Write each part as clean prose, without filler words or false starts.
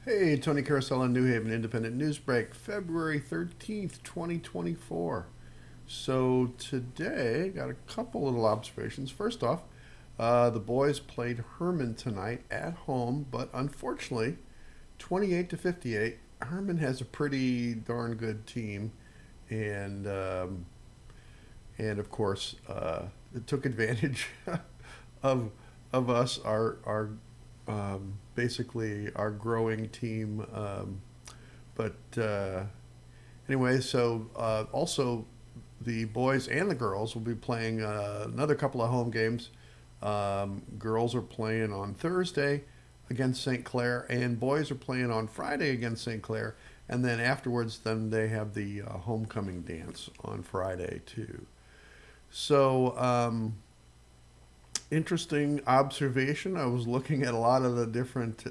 Hey, Tony Carousel on New Haven Independent Newsbreak, February 13th, 2024. So today, got a couple little observations. First off, the boys played Herman tonight at home, but unfortunately, 28 to 58, Herman has a pretty darn good team, and of course, it took advantage of us, our basically our growing team. But anyway, so also the boys and the girls will be playing another couple of home games. Girls are playing on Thursday against St. Clair, and boys are playing on Friday against St. Clair. And then afterwards, then they have the homecoming dance on Friday too. So interesting observation. I was looking at a lot of the different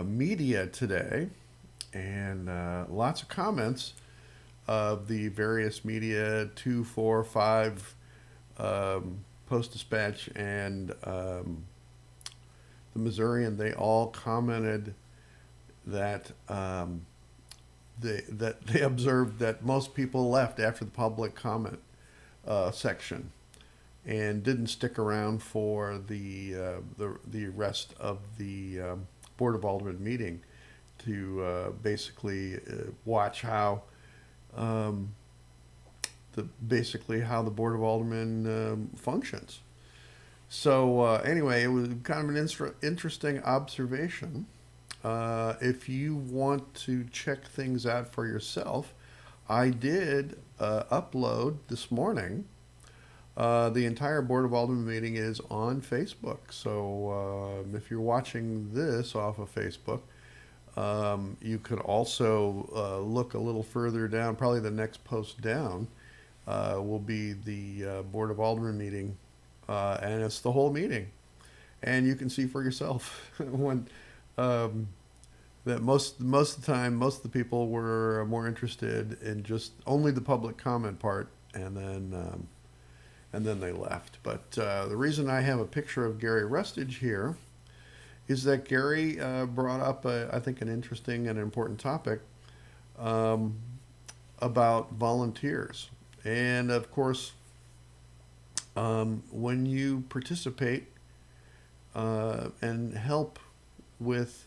media today, and lots of comments of the various media, 2, 4, 5, Post Dispatch, and the Missourian. They all commented that they observed that most people left after the public comment section and didn't stick around for the rest of the Board of Aldermen meeting to basically watch how basically how the Board of Aldermen functions. So anyway, it was kind of an interesting observation. If you want to check things out for yourself, I did upload this morning. The entire Board of Aldermen meeting is on Facebook. So if you're watching this off of Facebook, you could also look a little further down. Probably the next post down will be the Board of Aldermen meeting, and it's the whole meeting. And you can see for yourself when that most of the time, most of the people were more interested in just only the public comment part, and then they left. But the reason I have a picture of Gary Rustage here is that Gary brought up, I think, an interesting and important topic about volunteers. And of course, when you participate and help with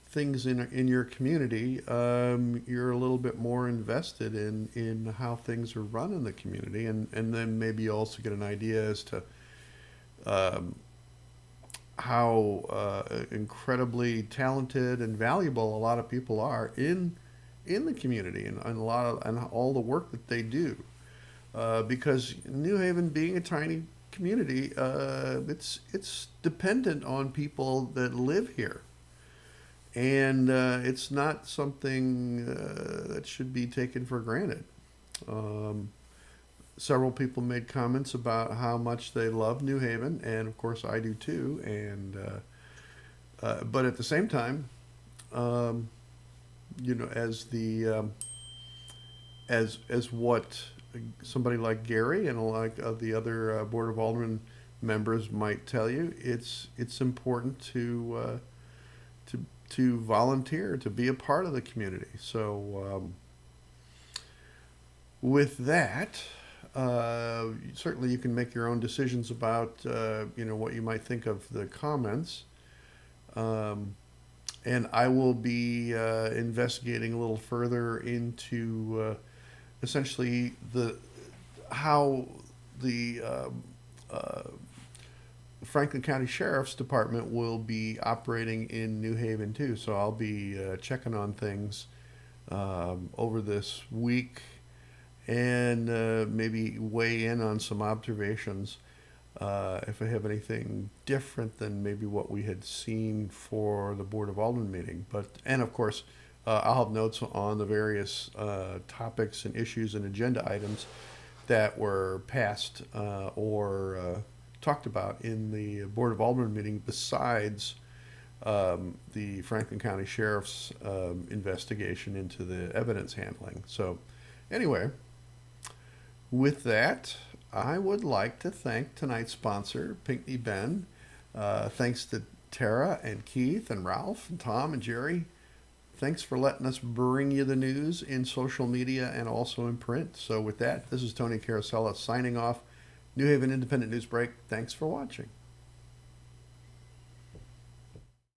things in your community, you're a little bit more invested in how things are run in the community, and then maybe you also get an idea as to how incredibly talented and valuable a lot of people are in the community, and all the work that they do. Because New Haven, being a tiny community, it's dependent on people that live here. And it's not something that should be taken for granted. Several people made comments about how much they love New Haven, and of course I do too. And but at the same time, as as what somebody like Gary and like the other Board of Aldermen members might tell you, it's important to volunteer, to be a part of the community. So with that, certainly you can make your own decisions about what you might think of the comments. And I will be investigating a little further into essentially how the Franklin County Sheriff's Department will be operating in New Haven too. So I'll be checking on things over this week, and maybe weigh in on some observations if I have anything different than maybe what we had seen for the Board of Aldermen meeting. And of course, I'll have notes on the various topics and issues and agenda items that were passed or talked about in the Board of Aldermen meeting, besides the Franklin County Sheriff's investigation into the evidence handling. So anyway, with that, I would like to thank tonight's sponsor, Pinckney Ben. Thanks to Tara and Keith and Ralph and Tom and Jerry, thanks for letting us bring you the news in social media and also in print. So with that, this is Tony Carosella signing off. New Haven Independent Newsbreak. Thanks for watching.